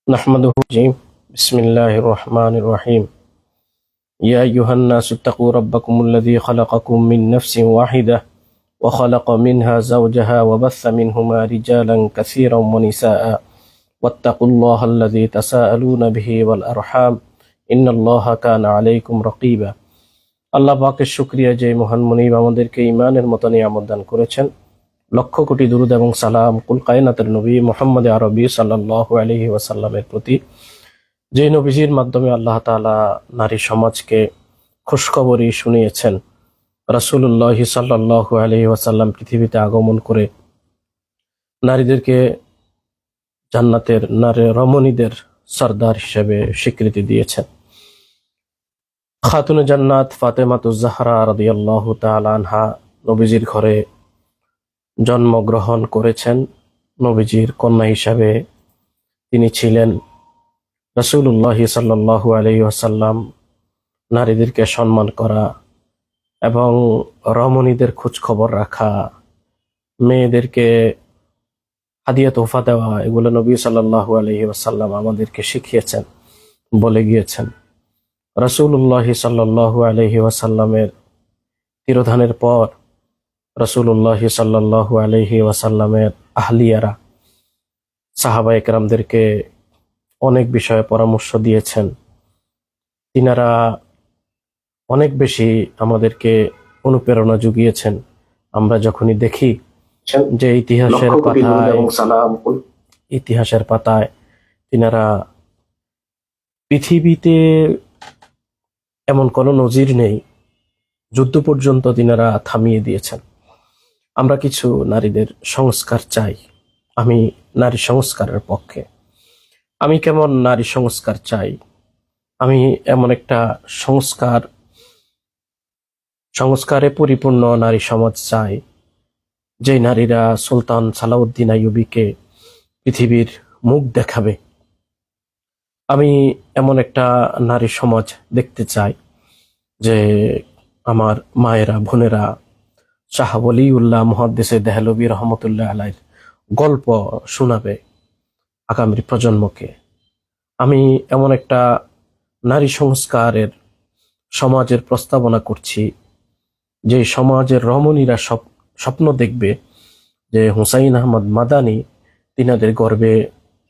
نحمده الرجيم بسم الله الرحمن الرحيم يا أيها الناس اتقوا ربكم الذي خلقكم من نفس واحدة وخلق منها زوجها وبث منهما رجالا كثيرا ونساء واتقوا الله الذي تساءلون به والأرحام إن الله كان عليكم رقيبا আল্লাহ পাকের শুকরিয়া যে মহান মুনিব আমাদেরকে ঈমানের মতো নিয়ামত দান করেছেন। লক্ষ কোটি দুরূদ এবং সালাম কুল কায়নাতের নবী মুহাম্মদ আরবি সাল্লাল্লাহু আলাইহি ওয়াসাল্লামের প্রতি, যে নবীজির মাধ্যমে আল্লাহ তাআলা নারী সমাজকে খুশখবরি শুনিয়েছেন। রাসূলুল্লাহ সাল্লাল্লাহু আলাইহি ওয়াসাল্লাম পৃথিবীতে আগমন করে নারীদেরকে জান্নাতের নারী রমণীদের সরদার হিসেবে স্বীকৃতি দিয়েছেন। খাতুনে জান্নাত ফাতেমাতুজ জাহরা রাদিয়াল্লাহু তাআলা আনহা নবীজির ঘরে জন্মগ্রহণ করেছেন। নবীজির কন্যা হিসাবে তিনি ছিলেন। রাসূলুল্লাহ সাল্লাল্লাহু আলাইহি ওয়াসাল্লাম নারীদেরকে সম্মান করা এবং রমণীদের খোঁজ খবর রাখা, মেয়েদেরকে হাদিয়া তোহফা দেওয়া, এগুলো নবী সাল্লাল্লাহু আলাইহি ওয়াসাল্লাম আমাদেরকে শিখিয়েছেন, বলে গিয়েছেন। রাসূলুল্লাহ সাল্লাল্লাহু আলাইহি ওয়াসাল্লামের তিরোধানের পর রাসূলুল্লাহ সাল্লাল্লাহু আলাইহি ওয়াসাল্লামের আহলিয়ারা সাহাবা একরামদেরকে অনেক বিষয়ে পরামর্শ দিয়েছেন। তিনারা অনেক বেশি আমাদেরকে অনুপ্রেরণা জুগিয়েছেন। আমরা যখনই দেখি যে ইতিহাসের পাতায় তিনারা পৃথিবীতে এমন কোনো নজির নেই, যুদ্ধ পর্যন্ত তিনারা থামিয়ে দিয়েছেন। আমরা কিছু নারীদের সংস্কার চাই। আমি নারী সংস্কারের পক্ষে। আমি কেমন নারী সংস্কার চাই? আমি এমন একটা সংস্কারে পরিপূর্ণ নারী সমাজ চাই, যে নারীরা সুলতান সালাউদ্দিন আইয়ুবীকে পৃথিবীর মুখ দেখাবে। আমি এমন একটা নারী সমাজ দেখতে চাই, যে আমার মায়েরা, বোনেরা শাহ ওলিউল্লাহ মুহাদ্দিসে দেহলভী রহমতুল্লাহ আলাইহির গল্প শোনাবে আগামী প্রজন্মকে। আমি এমন একটা নারী সংস্কারের সমাজের প্রস্তাবনা করছি, যে সমাজের রমণীরা স্বপ্ন দেখবে যে হুসাইন আহমদ মাদানী তিনাদের গর্ভে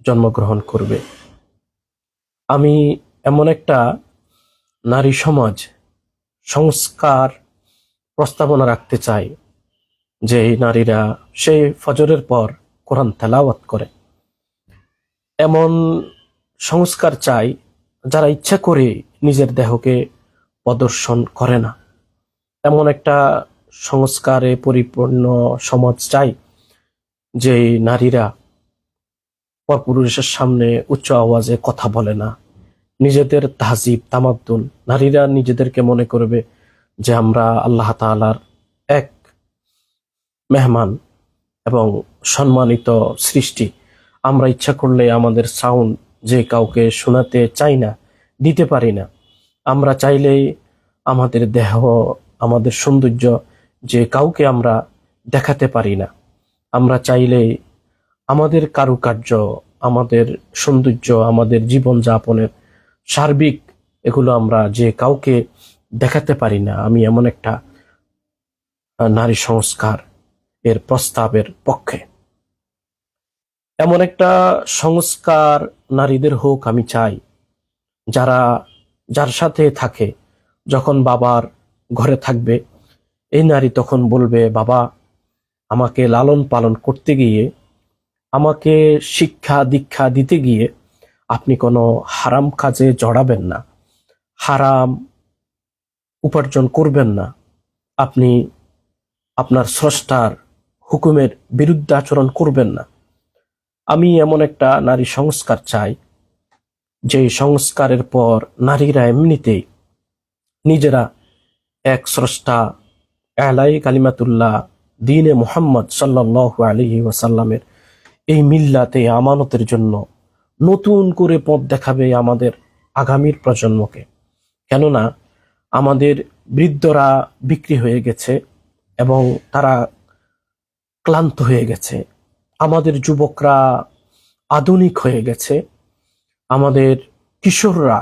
জন্মগ্রহণ করবে। আমি এমন একটা নারী সমাজ সংস্কার প্রস্তাবনা রাখতে চাই, যে নারীরা সেই ফজরের পর কোরআন তেলাওয়াত করে। এমন সংস্কার চাই যারা ইচ্ছা করে নিজের দেহকে প্রদর্শন করে না। এমন একটা সংস্কারে পরিপূর্ণ সমাজ চাই, যে নারীরা পরপুরুষের সামনে উচ্চ আওয়াজে কথা বলে না। নিজেদের তাহজিব তামাদ্দুন, নারীরা নিজেদেরকে মনে করবে যে আমরা আল্লাহ তাআলার এক মেহমান এবং সম্মানিত সৃষ্টি। আমরা ইচ্ছা করলে আমাদের সাউন্ড যে কাউকে শোনাতে চাই না, দিতে পারি না। আমরা চাইলেই আমাদের দেহ, আমাদের সৌন্দর্য যে কাউকে আমরা দেখাতে পারি না। আমরা চাইলেই আমাদের কারুকার্য, আমাদের সৌন্দর্য, আমাদের জীবনযাপনের সার্বিক এগুলো আমরা যে কাউকে দেখাতে পারি না। আমি এমন একটা নারী সংস্কার এর প্রস্তাবের পক্ষে। এমন একটা সংস্কার নারীদের হোক আমি চাই, যার সাথে থাকে, যখন বাবার ঘরে থাকবে, এই নারী তখন বলবে, বাবা আমাকে লালন পালন করতে গিয়ে, আমাকে শিক্ষা দীক্ষা দিতে গিয়ে আপনি কোনো হারাম কাজে জড়াবেন না, হারাম উপার্জন করবেন না, আপনি আপনার স্রষ্টার হুকুমের বিরুদ্ধে আচরণ করবেন না। আমি এমন একটা নারী সংস্কার চাই, যে সংস্কারের পর নারীরা এমনিতেই নিজেরা এক স্রষ্টা আলাই কালিমাতুল্লাহ দ্বীনে মুহাম্মদ সাল্লাল্লাহু আলাইহি ওয়াসাল্লামের এই মিল্লাতে আমানতের জন্য নতুন করে পথ দেখাবে আমাদের আগামীর প্রজন্মকে। কেননা আমাদের বৃদ্ধরা বিক্রি হয়ে গেছে এবং তারা ক্লান্ত হয়ে গেছে। আমাদের যুবকরা আধুনিক হয়ে গেছে আমাদের কিশোররা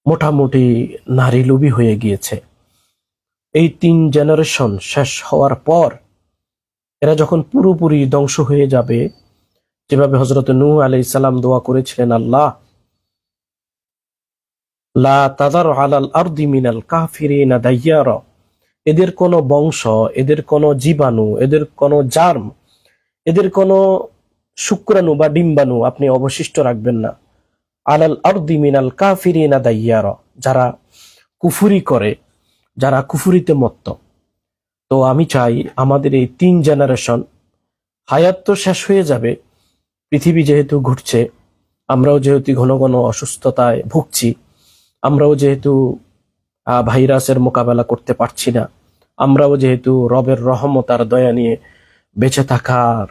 মোটামুটি নারী লোভী হয়ে গিয়েছে। এই 3 জেনারেশন শেষ হওয়ার পর এরা যখন পুরোপুরি ধ্বংস হয়ে যাবে, যেভাবে হযরত নূহ আলাইহিস সালাম দোয়া করেছিলেন, আল্লাহ লা তাযার আলাল আরদি মিনাল কাফিরিনা দাইয়ারা, এদের কোনো বংশ, এদের কোনো জীবাণু, এদের কোনো জার্ম, এদের কোনো শুক্রাণু বা ডিম্বাণু আপনি অবশিষ্ট রাখবেন না। আলাল আরদি মিনাল কাফিরিনা দাইয়ারা, যারা কুফুরি করে, যারা কুফুরিতে মত্ত। তো আমি চাই আমাদের এই 3 জেনারেশন, হায়াত তো শেষ হয়ে যাবে, পৃথিবী যেহেতু ঘুরছে, আমরাও যেহেতু ঘন ঘন অসুস্থতায় ভুগছি, আমরাও যেহেতু ভাইরাসের মোকাবেলা করতে পারছি না, আমরাও যেহেতু রবের রহমত আর দয়া নিয়ে বেঁচে থাকার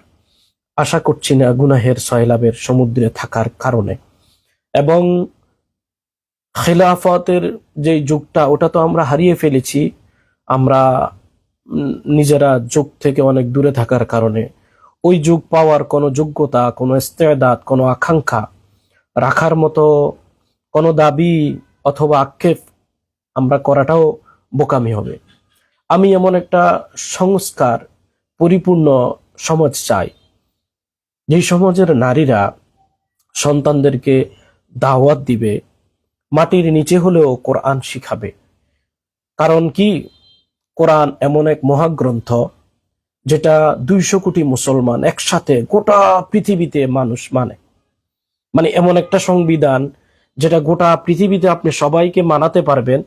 আশা করছি না গুনাহের সয়লাবের সমুদ্রে থাকার কারণে, এবং খিলাফতের যে যুগটা ওটা তো আমরা হারিয়ে ফেলেছি, আমরা নিজেরা যুগ থেকে অনেক দূরে থাকার কারণে ওই যুগ পাওয়ার কোনো যোগ্যতা, কোনো ইস্তেদাদ, কোনো আকাঙ্ক্ষা রাখার মতো কোনো দাবি অথবা আক্ষেপ আমরা করাটাও বোকামি হবে। আমি এমন একটা সংস্কার পরিপূর্ণ সমাজ চাই, যেই সমাজের নারীরা সন্তানদেরকে দাওয়াত দিবে, মাটির নিচে হলেও কোরআন শিখাবে। কারণ কি, কোরআন এমন এক মহাগ্রন্থ যেটা 200 কোটি মুসলমান একসাথে গোটা পৃথিবীতে মানুষ মানে এমন একটা সংবিধান যেটা গোটা পৃথিবীতে আপনি সবাইকে মানাতে পারবেন,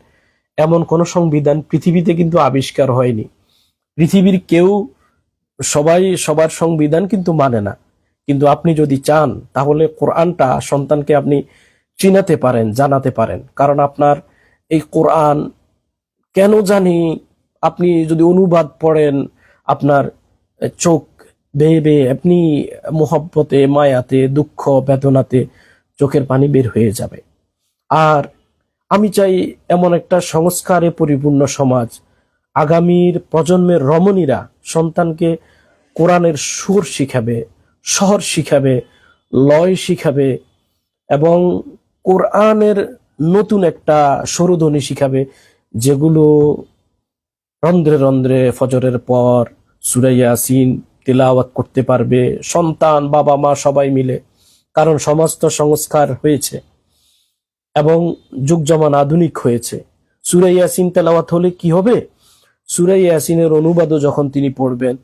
এমন কোন সংবিধান পৃথিবীতে কিন্তু আবিষ্কার হয়নি। পৃথিবীর কেউ সবাই সবার সংবিধান কিন্তু মানে না, কিন্তু আপনি যদি চান তাহলে কোরআনটা সন্তানকে আপনি চিনাতে পারেন, জানাতে পারেন। কারণ আপনার এই কোরআন কেন জানি আপনি যদি অনুবাদ পড়েন, আপনার চোখ বেয়ে বেয়ে আপনি মোহব্বতে, মায়াতে, দুঃখ বেদনাতে চোখের পানি বের হয়ে যাবে। আর আমি চাই এমন একটা সংস্কারে পরিপূর্ণ সমাজ, আগামীর প্রজন্মের রমণীরা সন্তানকে কোরআনের সুর শিখাবে, স্বর শিখাবে, লয় শিখাবে, এবং কোরআনের নতুন একটা স্বরধ্বনি শিখাবে, যেগুলো রন্ধ্রে রন্ধ্রে ফজরের পর সূরা ইয়াসিন তিলাওয়াত করতে পারবে সন্তান, বাবা মা সবাই মিলে। কারণ সমস্ত সংস্কার হয়েছে এবং যুগ জমান আধুনিক হয়েছে। সূরা ইয়াসিন তেলাওয়াত হলে কি হবে, সূরা ইয়াসিনের অনুবাদও যখন তিনি পড়বেন,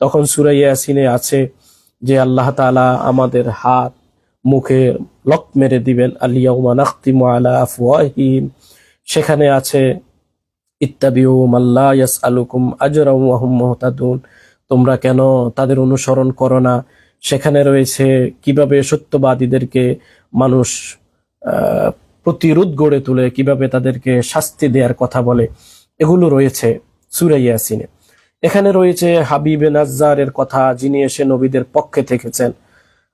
তখন সূরা ইয়াসিনে আছে যে আল্লাহ তাআলা আমাদের হাত মুখে লক মেরে দিবেন, আল ইয়াউমা নাখতিমু আলা আফওয়াহিহিম। সেখানে আছে ইত্তাবিউ মাল্লা ইয়াসআলুকুম আজরাও ওয়া হুম মুহতাদুন, তোমরা কেন তাদের অনুসরণ করো না। সেখানে রয়েছে কিভাবে সত্যবাদীদেরকে মানুষ প্রতিরোধ গড়ে তোলে, কিভাবে তাদেরকে শাস্তি দেওয়ার কথা বলে, এগুলো রয়েছে সূরা ইয়াসিনে। এখানে রয়েছে হাবিবে নাজ্জারের কথা, যিনি এসে নবীদের পক্ষে থেকেছেন।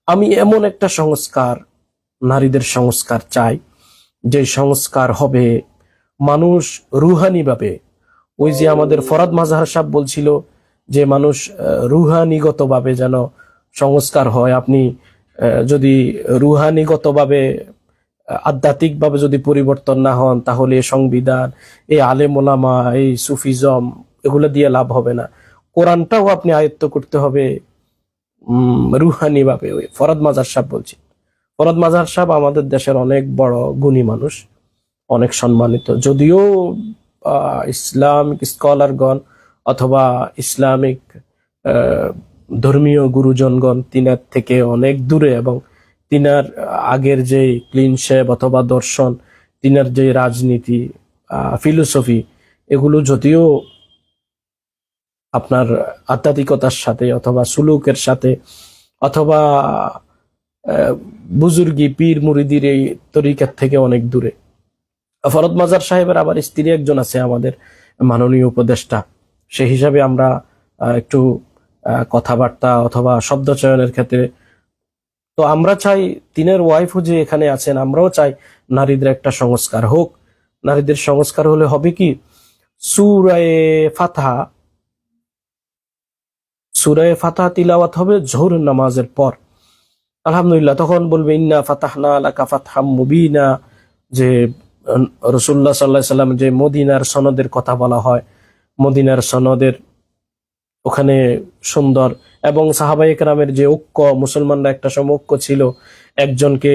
আমি এমন একটা সংস্কার, নারীদের সংস্কার চাই, যে সংস্কার হবে মানুষ রুহানি ভাবে, ওই যে আমাদের ফরাদ মাজাহার সাহেব বলছিল যে মানুষ রুহানিগত ভাবে যেন সংস্কার হয়। আপনি যদি রুহানিগত ভাবে, আধ্যাত্মিক ভাবে যদি পরিবর্তন না হন, তাহলে এই সংবিধান, এই আলেম ওলামা, এই সুফিজম, এগুলো দিয়ে লাভ হবে না। কোরআনটাও আপনি আয়ত্ত করতে হবে রুহানি ভাবে। ওই ফরাদ মাজার সাহেব বলছি, ফরাদ মাজার সাহেব আমাদের দেশের অনেক বড় গুণী মানুষ, অনেক সম্মানিত। যদিও ইসলামিক স্কলারগণ অথবা ইসলামিক ধর্মীয় গুরুজনগণ তিনার থেকে অনেক দূরে, এবং তিনার আগের যে ক্লিন শেভ অথবা দর্শন, তিনার যে রাজনীতি, ফিলোসফি, এগুলো যদিও আপনার আধ্যাত্মিকতার সাথে অথবা সুলুকের সাথে অথবা বুজুর্গি পীর মুরিদির এই তরিকার থেকে অনেক দূরে। ফরদ মাজার সাহেবের আবার স্ত্রী একজন আছে আমাদের মাননীয় উপদেষ্টা, সেই হিসাবে আমরা একটু কথাবার্তা অথবা শব্দ চয়নের ক্ষেত্রে, তো আমরা চাই তিনের ওয়াইফও যে এখানে আছেন, আমরাও চাই নারীদের একটা সংস্কার হোক। নারীদের সংস্কার হলে হবে কি, সূরায়ে ফাতিহা তিলাওয়াত হবে জোহর নামাজের পর, আলহামদুলিল্লাহ, তখন বলবে ইন্না ফাতাহনা লাকা ফাতহাম মুবিনা, যে রাসূলুল্লাহ সাল্লাল্লাহু আলাইহি সাল্লাম যে মদিনার সনদের কথা বলা হয়, মদিনার সনদের ওখানে সুন্দর, এবং সাহাবায়ে কেরামের যে ঐক্য, মুসলমানরা একটা সময় ঐক্য ছিল, একজনকে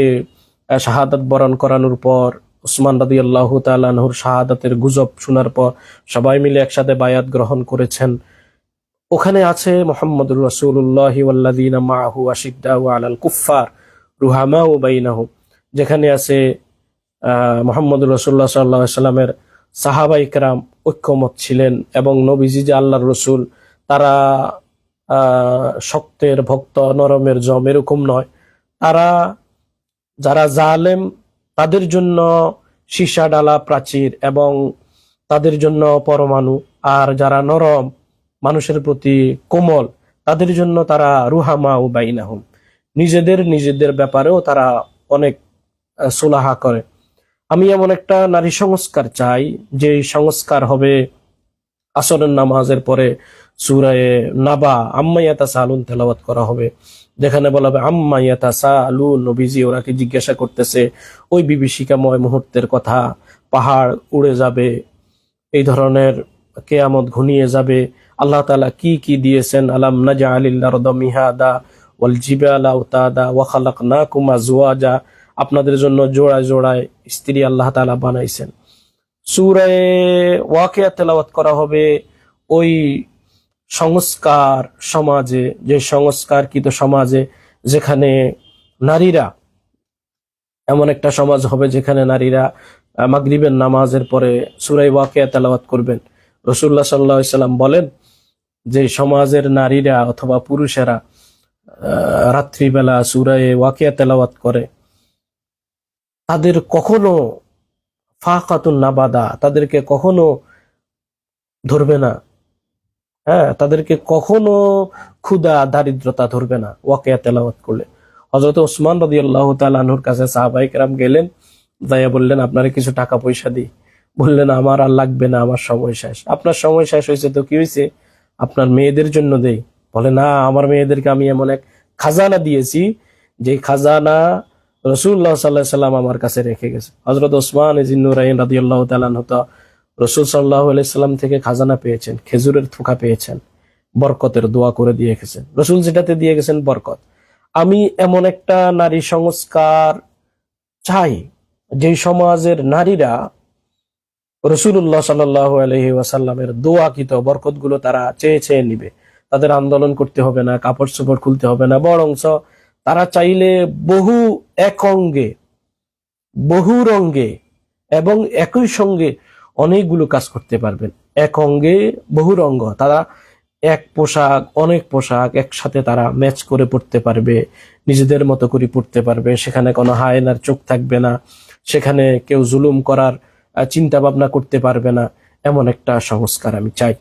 শাহাদাত বরণ করানোর পর উসমান রাদিয়াল্লাহু তাআলা আনহুর শাহাদাতের গুজব শোনার পর সবাই মিলে একসাথে বায়াত গ্রহণ করেছেন। ওখানে আছে মুহাম্মদুর রাসূলুল্লাহি ওয়াল্লাযীনা মাআহু আশিদ্দাউ আলাল কুফফার রুহামাউ বাইনাহুম, যেখানে আছে মুহাম্মদুর রাসূলুল্লাহ সাল্লাল্লাহু আলাইহি সাল্লামের সাহাবায়ে কেরাম ঐক্যমত ছিলেন, এবং নবীজি যে আল্লাহর রসুল, তারা শক্তের ভক্ত নরমের জম এরকম নয়। তারা যারা জালেম তাদের জন্য সীসা ডালা প্রাচীর এবং তাদের জন্য পরমাণু, আর যারা নরম মানুষের প্রতি কোমল তাদের জন্য তারা রুহামা ও বাইনাহুম, নিজেদের ব্যাপারেও তারা অনেক সুলাহা করে। আমি এমন একটা নারী সংস্কার চাই, যে সংস্কার হবে আসরের নামাজের পরে সূরায়ে নাবা আম্মা ইয়াতাসালুন তেলাওয়াত করা হবে, যেখানে বলা হবে আম্মা ইয়াতাসালুন, নবীজি ওরাকে জিজ্ঞাসা করতেছে ওই বিভীষিকাময় মুহূর্তের কথা, পাহাড় উড়ে যাবে, এই ধরনের কেয়ামত ঘনিয়ে যাবে, আল্লাহ তাআলা কি কি দিয়েছেন, আলাম নাজআলিল আরদা মিহাদা ওয়াল জিবালা আওতাদা ওয়া খালাকনাকুম আজওয়াজা, আপনাদের জন্য জোড়ায় জোড়ায় স্ত্রী আল্লাহ তাআলা বানাইছেন। সূরা ওয়াকিয়া তেলাওয়াত করা হবে ওই সংস্কার সমাজে, যে সংস্কারকৃত সমাজে, যেখানে নারীরা, এমন একটা সমাজ হবে যেখানে নারীরা মাগরিবের নামাজের পরে সূরা ওয়াকিয়া তেলাওয়াত করবেন। রাসূলুল্লাহ সাল্লাল্লাহু আলাইহি সাল্লাম বলেন যে সমাজের নারীরা অথবা পুরুষেরা রাত্রিবেলা সূরা ওয়াকিয়া তেলাওয়াত করে, তাদের কখনো ফাকাতুন নাবাদা, তাদেরকে কখনো ধরবে না, হ্যাঁ, তাদেরকে কখনো ক্ষুধা দারিদ্রতা ধরবে না ওয়াকিয়া তেলাওয়াত করলে। হযরত ওসমান রাদিয়াল্লাহু তাআলা আনহুর কাছে সাহাবায়ে কেরাম গেলেন, যাইয়া বললেন আপনারে কিছু টাকা পয়সা দিই। বললেন আমার আর লাগবে না, আমার সময় শেষ। আপনার সময় শেষ হয়েছে তো কি হয়েছে, আপনার মেয়েদের জন্য দেই। বলে না, আমার মেয়েদেরকে আমি এমন এক খাজানা দিয়েছি, যে খাজানা রাসূলুল্লাহ সাল্লাল্লাহু আলাইহি সাল্লাম আমার কাছে রেখে গেছে। হযরত ওসমান জিন্নুরাইন রাদিয়াল্লাহু তাআলা আনহু তো রাসূল সাল্লাল্লাহু আলাইহি সাল্লাম থেকে খাজানা পেয়েছেন, খেজুরের থোকা পেয়েছেন, বরকতের দোয়া করে দিয়ে গেছেন। রাসূল যেটাতে দিয়ে গেছেন বরকত। আমি এমন একটা নারী সংস্কার চাই, যে সমাজের নারীরা রাসূলুল্লাহ সাল্লাল্লাহু আলাইহি ওয়াসাল্লামের দোয়াকৃত বরকতগুলো তারা চেয়ে চেয়ে নিবে। তাদের আন্দোলন করতে হবে না, কাপড় চোপড় খুলতে হবে না, বরঞ্চ তারা চাইলে বহু এক অঙ্গে, বহু রঙ্গে এবং একই সঙ্গে অনেকগুলো কাজ করতে পারবেন। এক অঙ্গে বহু রঙ্গ, তারা এক পোশাক অনেক পোশাক একসাথে তারা ম্যাচ করে পড়তে পারবে, নিজেদের মতো করে পড়তে পারবে। সেখানে কোনো হায়নার চোখ থাকবে না, সেখানে কেউ জুলুম করার চিন্তা ভাবনা করতে পারবে না। এমন একটা সংস্কার আমি চাই।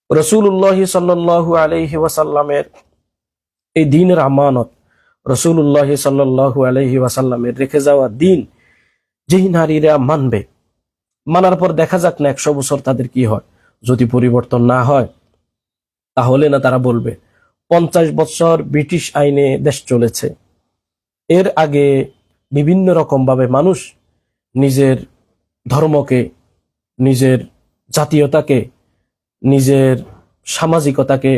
রাসূলুল্লাহ সাল্লাল্লাহু আলাইহি ওয়াসাল্লামের এই দ্বীনের আমানত, রাসূলুল্লাহ সাল্লাল্লাহু আলাইহি ওয়াসাল্লামের রেখে যাওয়া দ্বীন যেই নারীরা মানবে, মানার পর দেখা যাক না 100 বছর তাদের কি হয়। যদি পরিবর্তন না হয় তাহলে না তারা বলবে 50 বছর ব্রিটিশ আইনে দেশ চলেছে, এর আগে বিভিন্ন রকম ভাবে মানুষ নিজের ধর্মকে, নিজের জাতীয়তাকে, নিজের সামাজিকতাকে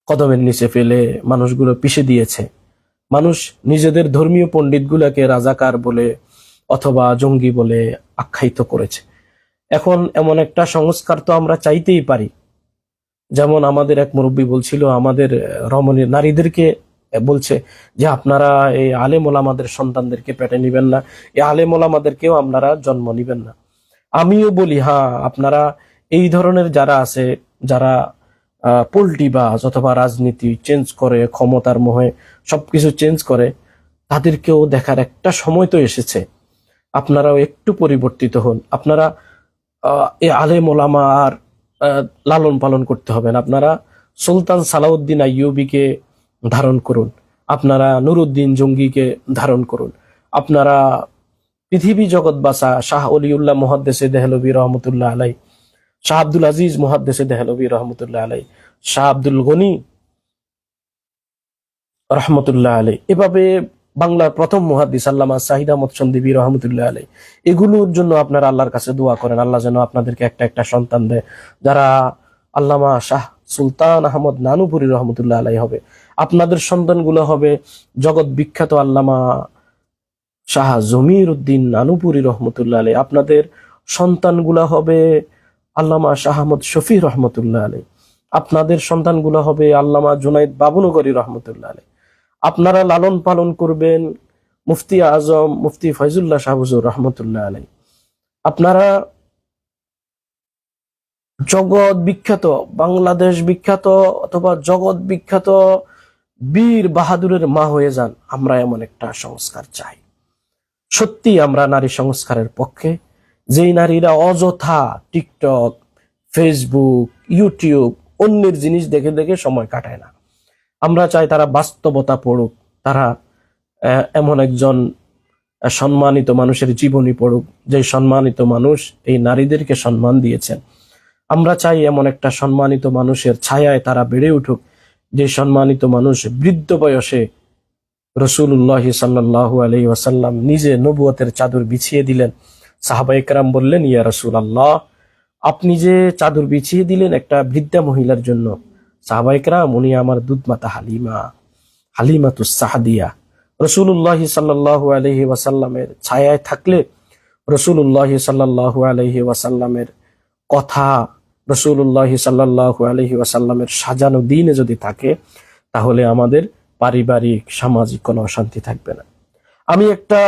কদমের নিচে ফেলে মানুষগুলো পিষে দিয়েছে। মানুষ নিজেদের ধর্মীয় পণ্ডিতগুলোকে রাজাকার বলে অথবা জঙ্গি বলে আখ্যায়িত করেছে। এখন এমন একটা সংস্কার তো আমরা চাইতেই পারি। যেমন আমাদের এক মুরব্বী বলছিল, আমাদের রমণী নারীদেরকে বলছে যে আপনারা এই আলেম ওলামাদের সন্তানদেরকে পেটে নিবেন না, এই আলেম ওলামাদেরকেও আপনারা জন্ম নিবেন না। আমিও বলি হ্যাঁ, আপনারা এই ধরনের যারা আছে, যারা পল্টিবাজ অথবা রাজনীতি চেঞ্জ করে, ক্ষমতার মোহে সবকিছু চেঞ্জ করে, তাদেরকেও দেখার একটা সময় তো এসেছে। আপনারাও একটু পরিবর্তিত হন। আপনারা এই আলেম ওলামা আর লালন পালন করতে হবে না। আপনারা সুলতান সালাউদ্দিন আইয়ুবীকে ধারণ করুন, আপনারা নুরুদ্দিন জঙ্গিকে ধারণ করুন, আপনারা পৃথিবী জগৎ বাসা শাহ অলিউল্লাহ মুহাদ্দিসে দেহলভী রহমতুল্লাহ আলাই, শাহ আব্দুল আজিজ মুহাদ্দিসে দেহলভী রহমতুল্লাহ আলাই, শাহ আব্দুল গনি রহমতুল্লাহ আলাই, এভাবে বাংলার প্রথম মুহাদ্দিস আল্লামা সাহিদ আহমদ সন্দিবী রহমতুল্লাহ আলাই, এগুলোর জন্য আপনারা আল্লাহর কাছে দোয়া করেন, আল্লাহ যেন আপনাদেরকে একটা একটা সন্তান দেয় যারা আল্লামা শাহ সুলতান আহমদ নানুপুরি রহমতুল্লাহ আলাই হবে। আপনাদের সন্তানগুলো হবে জগৎ বিখ্যাত আল্লামা শাহ জমির উদ্দিন নানুপুরি রহমতুল্লাহ আলাই। আপনাদের সন্তানগুলা হবে আল্লামা শাহ আহমদ শফি রহমতুল্লাহ আলাই। আপনাদের সন্তানগুলো হবে আল্লামা জুনাইদ বাবুনগরী রহমতুল্লাহ আলাই। আপনারা লালন পালন করবেন মুফতি আজম মুফতি ফয়জুল্লাহ শাহ হুজুর রহমতুল্লাহ আলাই। আপনারা জগৎ বিখ্যাত, বাংলাদেশ বিখ্যাত অথবা জগৎ বিখ্যাত বীর বাহাদুরের মা হয়ে যান। আমরা এমন একটা সংস্কার চাই। সত্যি আমরা নারী সংস্কারের পক্ষে। যেই নারীরা অযথা টিকটক, ফেসবুক, ইউটিউব অন্যের জিনিস দেখে দেখে সময় কাটায় না, আমরা চাই তারা বাস্তবতা পড়ুক, তারা এমন একজন সম্মানিত মানুষের জীবনী পড়ুক যে সম্মানিত মানুষ এই নারীদেরকে সম্মান দিয়েছেন। আমরা চাই এমন একটা সম্মানিত মানুষের ছায়ায় তারা বেড়ে উঠুক যে সম্মানিত মানুষ বৃদ্ধ বয়সে রাসূলুল্লাহ সাল্লাল্লাহু আলাইহি ওয়াসাল্লাম নিজে নবুয়তের চাদর বিছিয়ে দিলেন। সাহাবায়ে কেরাম বললেন, ইয়া রাসূলুল্লাহ, আপনি যে চাদর বিছিয়ে দিলেন একটা বৃদ্ধা মহিলার জন্য। সাহাবায়ে কেরাম, উনি আমার দুধমাতা হালিমাতুস সাদিয়া। রাসূলুল্লাহ সাল্লাল্লাহু আলাইহি ওয়াসাল্লামের ছায়ায় থাকলে, রাসূলুল্লাহ সাল্লাল্লাহু আলাইহি ওয়াসাল্লামের কথা, রাসূলুল্লাহ সাল্লাল্লাহু আলাইহি ওয়াসাল্লামের সাজানো দিনে যদি থাকে, তাহলে আমাদের পারিবারিক সামাজিক কোনো অশান্তি থাকবে না। আমি একটা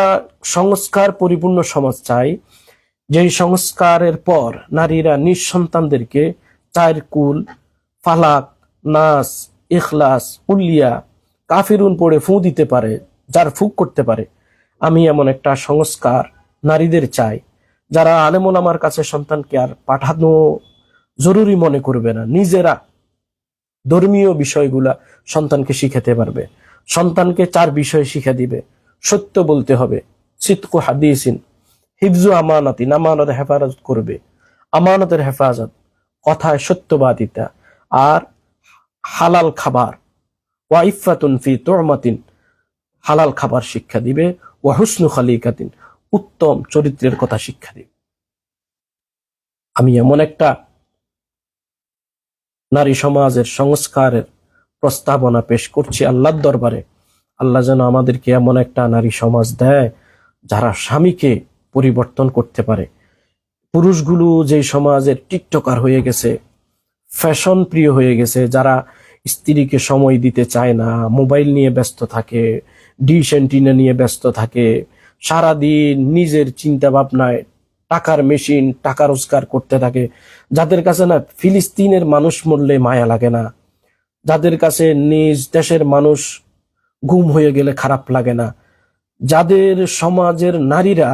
সংস্কার পরিপূর্ণ সমাজ চাই, যেই সংস্কারের পর নারীরা নিঃসন্তানদেরকে চার কুল, ফালাক, নাস, ইখলাস, কুলিয়া, কাফিরুন পড়ে ফু দিতে পারে, যার ফুক করতে পারে। আমি এমন একটা সংস্কার নারীদের চাই যারা আলেম ওলামার কাছে সন্তানকে আর পাঠানো জরুরি মনে করবে না, নিজেরা ধর্মীয় বিষয়গুলা সন্তানকে শিখাতে পারবে। সন্তানকে চার বিষয় শিখা দিবে। সত্য বলতে হবে, সিদকু হাদিসিন, হিফজু আমানাতিন, আমানতের হেফাজত করবে, আমানতের হেফাজত, কথায় সত্যবাদিতা, আর হালাল খাবার, ওয়া ইফাতুন ফি তুমাতিন, হালাল খাবার শিক্ষা দিবে, ওয়া হুসনু খালিকাতিন, উত্তম চরিত্রের কথা শিক্ষা দিবে। আমি এমন একটা নারী সমাজের সংস্কারের প্রস্তাবনা পেশ করছি আল্লাহর দরবারে। আল্লাহ যেন আমাদেরকে এমন একটা নারী সমাজ দেয় যারা স্বামীকে পরিবর্তন করতে পারে। পুরুষগুলো যে সমাজের টিকটকার হয়ে গেছে, ফ্যাশন প্রিয় হয়ে গেছে, যারা স্ত্রীকে সময় দিতে চায় না, মোবাইল নিয়ে ব্যস্ত থাকে, ডিশ অ্যান্টিনা নিয়ে ব্যস্ত থাকে, সারাদিন নিজের চিন্তা ভাবনায় টাকার মেশিন, টাকা রোজগার করতে থাকে, যাদের কাছে না ফিলিস্তিনের মানুষ মরলে মায়া লাগে না, যাদের কাছে নিজ দেশের মানুষ গুম হয়ে গেলে খারাপ লাগে না, যাদের সমাজের নারীরা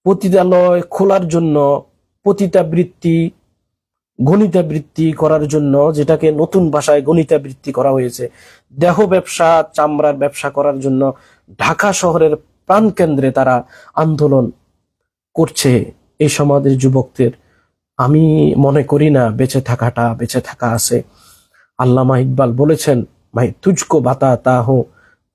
পতিতালয় খোলার জন্য পতিতাবৃত্তি, গণিতাবৃত্তি করার জন্য, যেটাকে নতুন ভাষায় গণিতাবৃত্তি করা হয়েছে, দেহ ব্যবসা, চামড়ার ব্যবসা করার জন্য ঢাকা শহরের প্রাণকেন্দ্রে তারা আন্দোলন করছে, এই সমাজের যুবকদের আমি মনে করি না বেঁচে থাকা আছে। আল্লামা ইকবাল বলেছেন, ভাই তুঝকো বাতাতা হো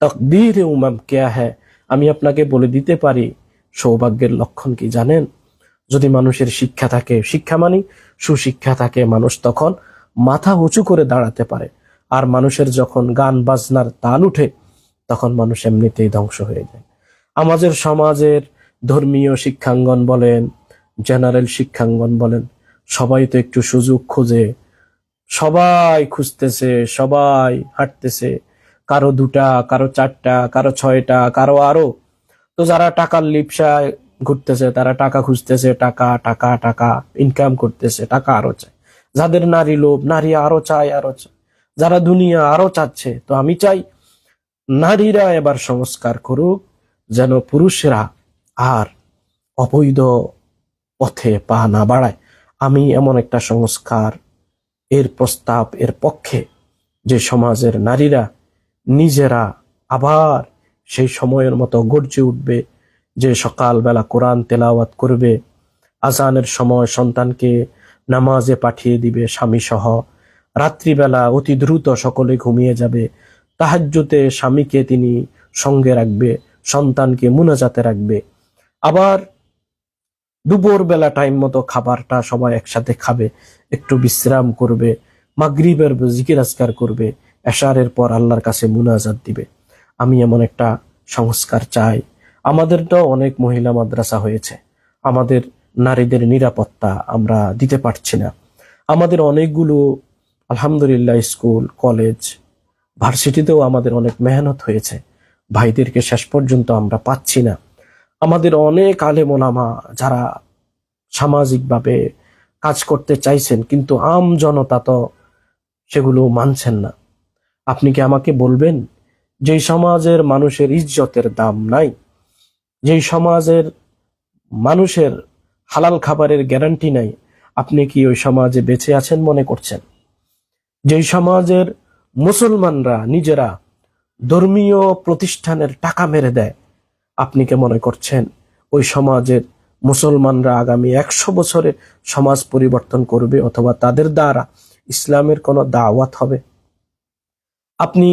তকদীর উমাম কেয়া হ্যায়। আমি আপনাকে বলে দিতে পারি সৌভাগ্যের লক্ষণ কি জানেন? যদি মানুষের শিক্ষা থাকে, শিক্ষা মানে সুশিক্ষা থাকে, মানুষ তখন মাথা উঁচু করে দাঁড়াতে পারে। আর মানুষের যখন গান বাজনার তাল উঠে, তখন মানুষ এমনিতেই ধ্বংস হয়ে যায়। আমাদের সমাজের ধর্মীয় শিক্ষাঙ্গন বলেন, জেনারেল শিক্ষাঙ্গন বলেন, সবাই তো একটু সুযোগ খোঁজে, সবাই খুঁজতেছে, সবাই হাঁটতেছে, কারো 2টা, কারো 4টা, কারো 6টা, কারো আরো। তো যারা টাকার লিপসায় ঘুরতেছে, তারা টাকা খুঁজতেছে, টাকা টাকা টাকা ইনকাম করতেছে, টাকা আরো চায়। যাদের নারী লোভ, নারী আরো চায়, যারা দুনিয়া আরো চাচ্ছে। তো আমি চাই নারীরা এবার সংস্কার করুক, যেন পুরুষরা আর অবৈধ পথে পা না বাড়ায়। আমি এমন একটা সংস্কার এর প্রস্তাব এর পক্ষে, যে সমাজের নারীরা নিজেরা আবার সেই সময়ের মতো গর্জে উঠবে, যে সকালবেলা কোরআন তেলাওয়াত করবে, আজানের সময় সন্তানকে নামাজে পাঠিয়ে দিবে স্বামী সহ, রাত্রিবেলা অতি দ্রুত সকলে ঘুমিয়ে যাবে, তাহাজ্জুদে স্বামীকে তিনি সঙ্গে রাখবে, সন্তানকে মুনাজাতে রাখবে। আবার দুপুর বেলা টাইম মতো খাবারটা সবাই একসাথে খাবে, একটু বিশ্রাম করবে, মাগরিবের জিকির আজকার করবে, এশারের পর আল্লাহর কাছে মুনাজাত দিবে। আমি এমন একটা সংস্কার চাই। আমাদের তো অনেক মহিলা মাদ্রাসা হয়েছে, আমাদের নারীদের নিরাপত্তা আমরা দিতে পারছি না। আমাদের অনেকগুলো আলহামদুলিল্লাহ স্কুল, কলেজ, ভার্সিটিতেও আমাদের অনেক মেহনত হয়েছে, ভাইদেরকে শেষ পর্যন্ত আমরা পাচ্ছি না। আমাদের অনেক আলেম ওলামা যারা সামাজিকভাবে কাজ করতে চাইছেন, কিন্তু আম জনতা তো সেগুলো মানছেন না। আপনি কি আমাকে বলবেন, যেই সমাজের মানুষের ইজ্জতের দাম নাই, যেই সমাজের মানুষের হালাল খাবারের গ্যারান্টি নাই, আপনি কি ওই সমাজে বেঁচে আছেন মনে করছেন? যেই সমাজের মুসলমানরা নিজেরা ধর্মীয় প্রতিষ্ঠানের টাকা মেরে দেয়, আপনি কি মনে করছেন ওই সমাজের মুসলমানরা আগামী 100 বছরে সমাজ পরিবর্তন করবে, অথবা তাদের দ্বারা ইসলামের কোনো দাওয়াত হবে? আপনি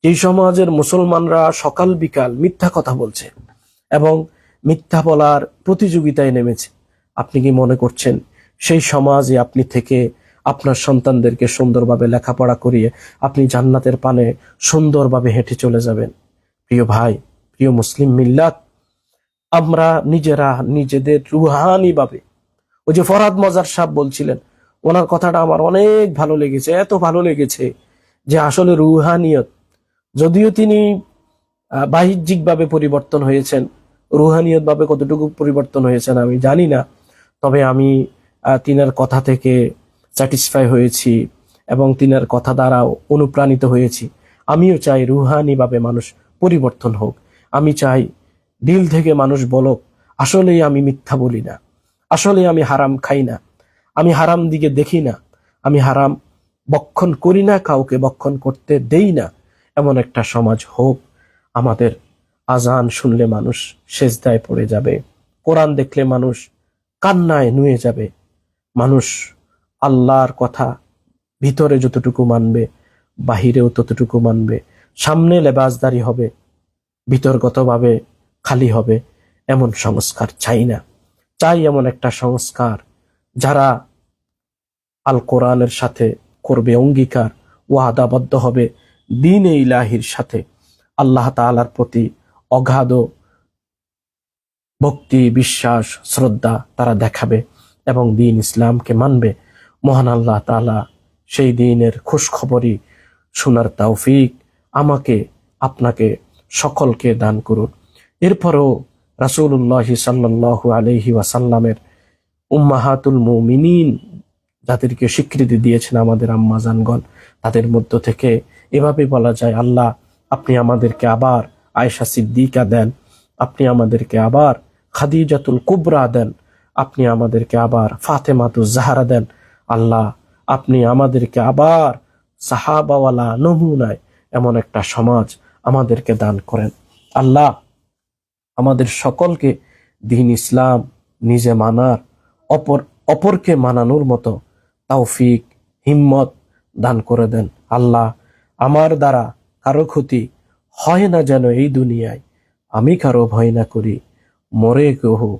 এই সমাজের মুসলমানরা সকাল বিকাল মিথ্যা কথা বলছে এবং মিথ্যা বলার প্রতিযোগিতায় নেমেছে, আপনি কি মনে করছেন সেই সমাজে আপনি থেকে আপনার সন্তানদেরকে সুন্দরভাবে লেখাপড়া করিয়ে আপনি জান্নাতের পানে সুন্দরভাবে হেঁটে চলে যাবেন? প্রিয় ভাই, প্রিয় মুসলিম মিল্লাত, আমরা নিজেরা নিজেদের রুহানি ভাবে, ওই যে ফরহাদ মজার সাহেব বলছিলেন, ওনার কথাটা আমার অনেক ভালো লেগেছে, এত ভালো লেগেছে যে আসলে রুহানিয়ত, যদিও তিনি বাহ্যিক ভাবে পরিবর্তন হয়েছেন, রুহানিয়ত ভাবে কতটুকু পরিবর্তন হয়েছেন আমি জানি না, তবে আমি তিনার কথা থেকে স্যাটিসফাই হয়েছি এবং তিনার কথা দ্বারা অনুপ্রাণিত হয়েছি। আমিও চাই রুহানি ভাবে মানুষ পরিবর্তন হোক। আমি চাই দিল থেকে মানুষ বলক, আসলেই আমি মিথ্যা বলি না, আসলে আমি হারাম খাই না, আমি হারাম দিকে দেখি না, আমি হারাম বক্ষণ করি না, কাউকে বক্ষণ করতে দেই না। এমন একটা সমাজ হোক। আমাদের আজান শুনলে মানুষ সেজদায় পড়ে যাবে, কোরআন দেখলে মানুষ কান্নায় নুয়ে যাবে, মানুষ আল্লাহর কথা ভিতরে যতটুকু মানবে বাহিরেও ততটুকু মানবে, সামনে লেবাসদারি হবে, ভিতরগতভাবে খালি হবে। এমন সংস্কার চাই না। চাই এমন একটা সংস্কার যারা আল কোরআনের সাথে করবে অঙ্গীকার, ওয়াদাবদ্ধ হবে দ্বীনে ইলাহির সাথে, আল্লাহ তাআলার প্রতি অগাধ ভক্তি, বিশ্বাস, শ্রদ্ধা তারা দেখাবে এবং দ্বীন ইসলামকে মানবে। মহান আল্লাহ তাআলা সেই দ্বীনের খোঁজখবরই শোনার তৌফিক আমাকে, আপনাকে, সকলকে দান করুন। এরপরও রাসূলুল্লাহ সাল্লাল্লাহু আলাইহি ওয়াসাল্লামের উম্মাহাতুল মুমিনিন যাদেরকে স্বীকৃতি দিয়েছেন আমাদের আম্মাজানগণ, তাদের মধ্য থেকে এভাবে বলা যায়, আল্লাহ আপনি আমাদেরকে আবার আয়েশা সিদ্দিকা দেন, আপনি আমাদেরকে আবার খাদিজাতুল কুবরা দেন, আপনি আমাদেরকে আবার ফাতেমাতুজ জাহরা দেন, আল্লাহ আপনি আমাদেরকে আবার সাহাবাওয়ালা নমুনায় এমন একটা সমাজ আমাদেরকে দান করেন। আল্লাহ আমাদের সকলকে দ্বীন ইসলাম নিজে মানার, অপরকে মানানোর মতো তৌফিক, হিম্মত দান করে দেন। আল্লাহ আমার দ্বারা কারো ক্ষতি হয় না যেন এই দুনিয়ায়, আমি কারো ভয় না করি, মরে গহু